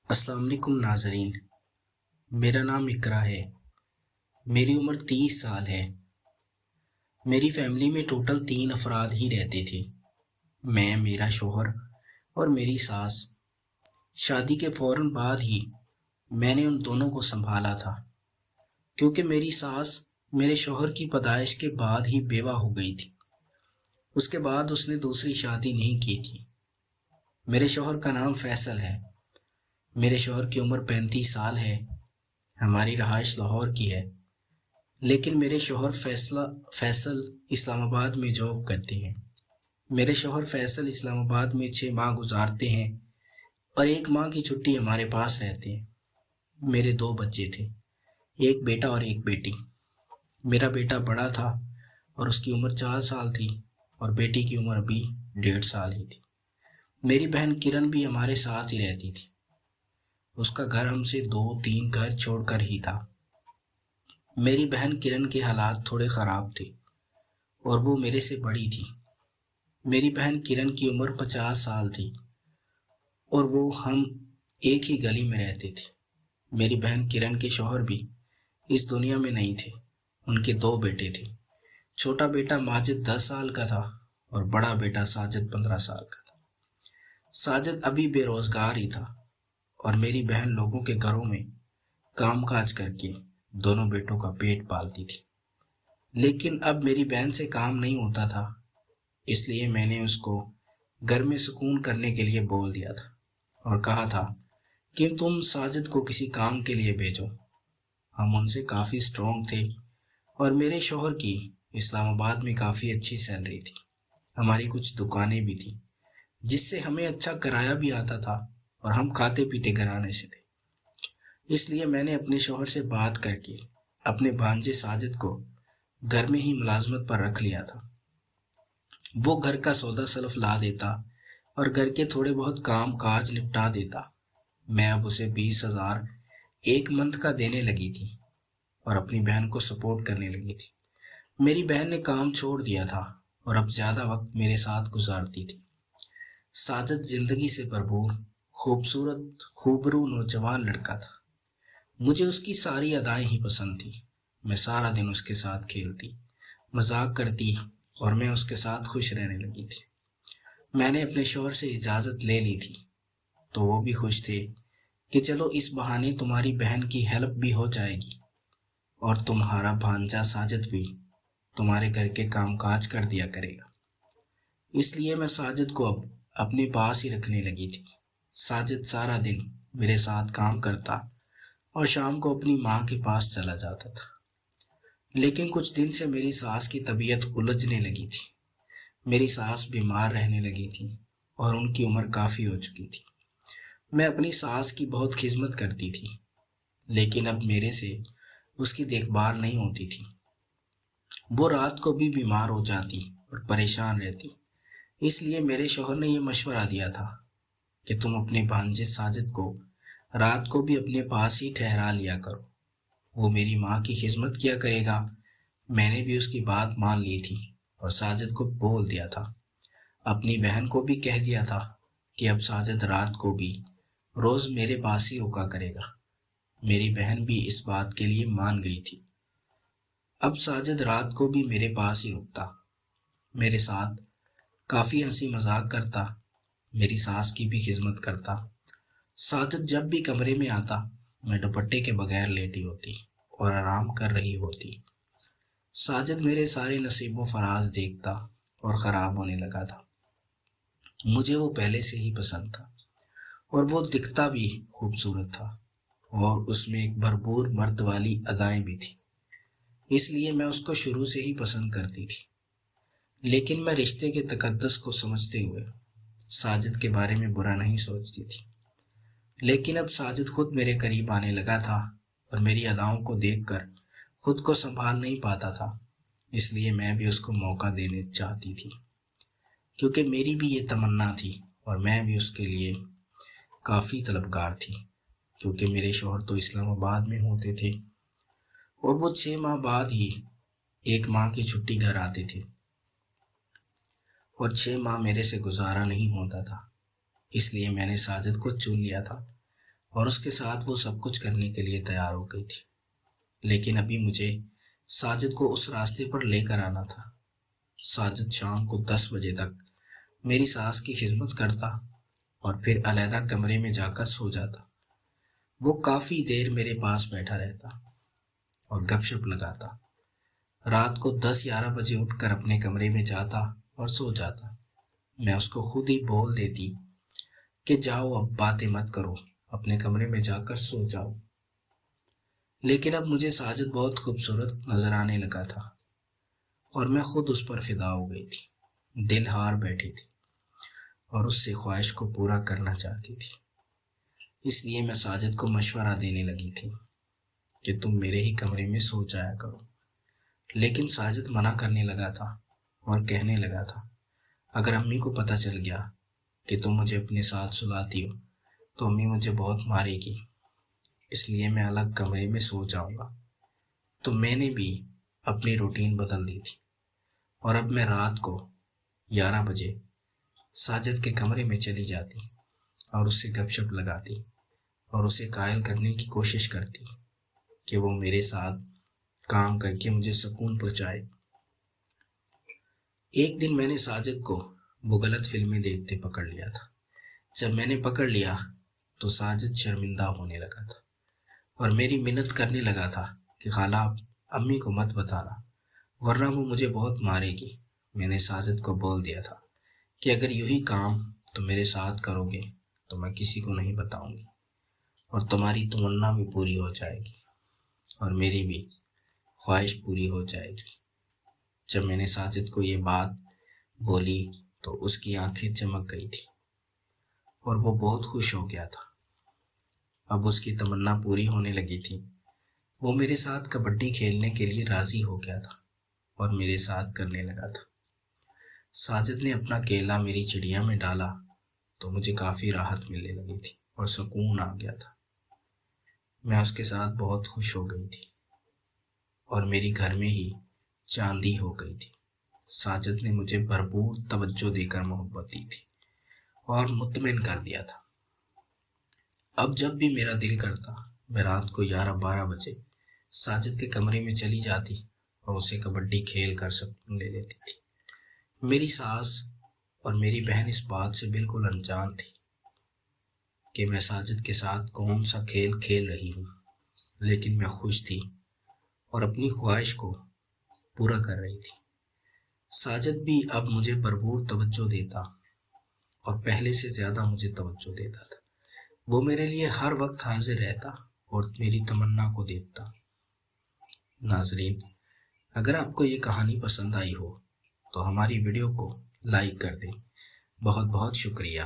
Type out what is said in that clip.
السلام علیکم ناظرین، میرا نام اقرا ہے۔ میری عمر 30 سال ہے۔ میری فیملی میں ٹوٹل 3 افراد ہی رہتے تھے، میں، میرا شوہر اور میری ساس۔ شادی کے فوراً بعد ہی میں نے ان دونوں کو سنبھالا تھا، کیونکہ میری ساس میرے شوہر کی پیدائش کے بعد ہی بیوہ ہو گئی تھی۔ اس کے بعد اس نے دوسری شادی نہیں کی تھی۔ میرے شوہر کا نام فیصل ہے۔ میرے شوہر کی عمر 35 سال ہے۔ ہماری رہائش لاہور کی ہے، لیکن میرے شوہر فیصل اسلام آباد میں جاب کرتے ہیں۔ میرے شوہر فیصل اسلام آباد میں 6 ماہ گزارتے ہیں اور 1 ماہ کی چھٹی ہمارے پاس رہتے ہیں۔ میرے 2 بچے تھے، ایک بیٹا اور ایک بیٹی۔ میرا بیٹا بڑا تھا اور اس کی عمر 4 سال تھی اور بیٹی کی عمر ابھی 1.5 سال ہی تھی۔ میری بہن کرن بھی ہمارے ساتھ ہی رہتی تھی۔ اس کا گھر ہم سے 2-3 گھر چھوڑ کر ہی تھا۔ میری بہن کرن کے حالات تھوڑے خراب تھے اور وہ میرے سے بڑی تھی۔ میری بہن کرن کی عمر 50 سال تھی اور وہ ہم ایک ہی گلی میں رہتے تھے۔ میری بہن کرن کے شوہر بھی اس دنیا میں نہیں تھے۔ ان کے 2 بیٹے تھے۔ چھوٹا بیٹا ماجد 10 سال کا تھا اور بڑا بیٹا ساجد 15 سال کا تھا۔ ساجد ابھی بے روزگار ہی تھا اور میری بہن لوگوں کے گھروں میں کام کاج کر کے دونوں بیٹوں کا پیٹ پالتی تھی۔ لیکن اب میری بہن سے کام نہیں ہوتا تھا، اس لیے میں نے اس کو گھر میں سکون کرنے کے لیے بول دیا تھا اور کہا تھا کہ تم ساجد کو کسی کام کے لیے بھیجو۔ ہم ان سے کافی سٹرونگ تھے اور میرے شوہر کی اسلام آباد میں کافی اچھی سیلری تھی۔ ہماری کچھ دکانیں بھی تھیں جس سے ہمیں اچھا کرایہ بھی آتا تھا اور ہم کھاتے پیتے گھرانے سے تھے۔ اس لیے میں نے اپنے شوہر سے بات کر کے اپنے بھانجے ساجد کو گھر میں ہی ملازمت پر رکھ لیا تھا۔ وہ گھر کا سودا سلف لا دیتا اور گھر کے تھوڑے بہت کام کاج نپٹا دیتا۔ میں اب اسے 20,000 ایک منتھ کا دینے لگی تھی اور اپنی بہن کو سپورٹ کرنے لگی تھی۔ میری بہن نے کام چھوڑ دیا تھا اور اب زیادہ وقت میرے ساتھ گزارتی تھی۔ ساجد زندگی سے بھرپور، خوبصورت، خوبرو نوجوان لڑکا تھا۔ مجھے اس کی ساری ادائیں ہی پسند تھی۔ میں سارا دن اس کے ساتھ کھیلتی، مذاق کرتی اور میں اس کے ساتھ خوش رہنے لگی تھی۔ میں نے اپنے شوہر سے اجازت لے لی تھی تو وہ بھی خوش تھے کہ چلو اس بہانے تمہاری بہن کی ہیلپ بھی ہو جائے گی اور تمہارا بھانجا ساجد بھی تمہارے گھر کے کام کاج کر دیا کرے گا۔ اس لیے میں ساجد کو اب اپنے پاس ہی رکھنے لگی تھی۔ ساجد سارا دن میرے ساتھ کام کرتا اور شام کو اپنی ماں کے پاس چلا جاتا تھا۔ لیکن کچھ دن سے میری ساس کی طبیعت الجھنے لگی تھی۔ میری ساس بیمار رہنے لگی تھی اور ان کی عمر کافی ہو چکی تھی۔ میں اپنی ساس کی بہت خدمت کرتی تھی، لیکن اب میرے سے اس کی دیکھ بھال نہیں ہوتی تھی۔ وہ رات کو بھی بیمار ہو جاتی اور پریشان رہتی۔ اس لیے میرے شوہر نے یہ مشورہ دیا تھا کہ تم اپنے بھانجے ساجد کو رات کو بھی اپنے پاس ہی ٹھہرا لیا کرو، وہ میری ماں کی خدمت کیا کرے گا۔ میں نے بھی اس کی بات مان لی تھی اور ساجد کو بول دیا تھا۔ اپنی بہن کو بھی کہہ دیا تھا کہ اب ساجد رات کو بھی روز میرے پاس ہی رکا کرے گا۔ میری بہن بھی اس بات کے لیے مان گئی تھی۔ اب ساجد رات کو بھی میرے پاس ہی رکتا، میرے ساتھ کافی ہنسی مذاق کرتا، میری ساس کی بھی خدمت کرتا۔ ساجد جب بھی کمرے میں آتا میں دوپٹے کے بغیر لیٹی ہوتی اور آرام کر رہی ہوتی۔ ساجد میرے سارے نصیب و فراز دیکھتا اور خراب ہونے لگا تھا۔ مجھے وہ پہلے سے ہی پسند تھا اور وہ دکھتا بھی خوبصورت تھا اور اس میں ایک بھرپور مرد والی ادائیں بھی تھی، اس لیے میں اس کو شروع سے ہی پسند کرتی تھی۔ لیکن میں رشتے کے تقدس کو سمجھتے ہوئے ساجد کے بارے میں برا نہیں سوچتی تھی۔ لیکن اب ساجد خود میرے قریب آنے لگا تھا اور میری اداؤں کو دیکھ کر خود کو سنبھال نہیں پاتا تھا، اس لیے میں بھی اس کو موقع دینے چاہتی تھی، کیونکہ میری بھی یہ تمنا تھی اور میں بھی اس کے لیے کافی طلبگار تھی، کیونکہ میرے شوہر تو اسلام آباد میں ہوتے تھے اور وہ 6 ماہ بعد ہی 1 ماہ کی چھٹی گھر آتے تھے اور 6 ماہ میرے سے گزارا نہیں ہوتا تھا۔ اس لیے میں نے ساجد کو چن لیا تھا اور اس کے ساتھ وہ سب کچھ کرنے کے لیے تیار ہو گئی تھی، لیکن ابھی مجھے ساجد کو اس راستے پر لے کر آنا تھا۔ ساجد شام کو 10 بجے تک میری ساس کی خدمت کرتا اور پھر علیحدہ کمرے میں جا کر سو جاتا۔ وہ کافی دیر میرے پاس بیٹھا رہتا اور گپ شپ لگاتا۔ رات کو 10-11 بجے اٹھ کر اپنے کمرے میں جاتا اور سو جاتا۔ میں اس کو خود ہی بول دیتی کہ جاؤ اب باتیں مت کرو، اپنے کمرے میں جا کر سو جاؤ۔ لیکن اب مجھے ساجد بہت خوبصورت نظر آنے لگا تھا اور میں خود اس پر فدا ہو گئی تھی، دل ہار بیٹھی تھی اور اس سے خواہش کو پورا کرنا چاہتی تھی۔ اس لیے میں ساجد کو مشورہ دینے لگی تھی کہ تم میرے ہی کمرے میں سو جایا کرو، لیکن ساجد منع کرنے لگا تھا اور کہنے لگا تھا اگر امی کو پتہ چل گیا کہ تم مجھے اپنے ساتھ سلاتی ہو تو امی مجھے بہت مارے گی، اس لیے میں الگ کمرے میں سو جاؤں گا۔ تو میں نے بھی اپنی روٹین بدل دی تھی اور اب میں رات کو 11 بجے ساجد کے کمرے میں چلی جاتی اور اس سے گپ شپ لگاتی اور اسے قائل کرنے کی کوشش کرتی کہ وہ میرے ساتھ کام کر کے مجھے سکون پہنچائے۔ ایک دن میں نے ساجد کو وہ غلط فلمیں دیکھتے پکڑ لیا تھا۔ جب میں نے پکڑ لیا تو ساجد شرمندہ ہونے لگا تھا اور میری منت کرنے لگا تھا کہ خالہ امی کو مت بتانا ورنہ وہ مجھے بہت مارے گی۔ میں نے ساجد کو بول دیا تھا کہ اگر یہی کام تم میرے ساتھ کرو گے تو میں کسی کو نہیں بتاؤں گی اور تمہاری تمنا بھی پوری ہو جائے گی اور میری بھی خواہش پوری ہو جائے گی۔ جب میں نے ساجد کو یہ بات بولی تو اس کی آنکھیں چمک گئی تھی اور وہ بہت خوش ہو گیا تھا۔ اب اس کی تمنا پوری ہونے لگی تھی۔ وہ میرے ساتھ کبڈی کھیلنے کے لیے راضی ہو گیا تھا اور میرے ساتھ کرنے لگا تھا۔ ساجد نے اپنا کیلا میری چڑیا میں ڈالا تو مجھے کافی راحت ملنے لگی تھی اور سکون آ گیا تھا۔ میں اس کے ساتھ بہت خوش ہو گئی تھی اور میری گھر میں ہی چاندی ہو گئی تھی۔ ساجد نے مجھے بھرپور توجہ دے کر محبت دی تھی اور مطمئن کر دیا تھا۔ اب جب بھی میرا دل کرتا میں رات کو 11-12 بجے ساجد کے کمرے میں چلی جاتی اور اسے کبڈی کھیل کر سکون لے لیتی تھی۔ میری ساس اور میری بہن اس بات سے بالکل انجان تھی کہ میں ساجد کے ساتھ کون سا کھیل کھیل رہی ہوں، لیکن میں خوش تھی اور اپنی خواہش کو پورا کر رہی تھی۔ ساجد بھی اب مجھے بھرپور توجہ دیتا اور پہلے سے زیادہ مجھے توجہ دیتا تھا۔ وہ میرے لیے ہر وقت حاضر رہتا اور میری تمنا کو دیکھتا۔ ناظرین، اگر آپ کو یہ کہانی پسند آئی ہو تو ہماری ویڈیو کو لائک کر دیں۔ بہت بہت شکریہ۔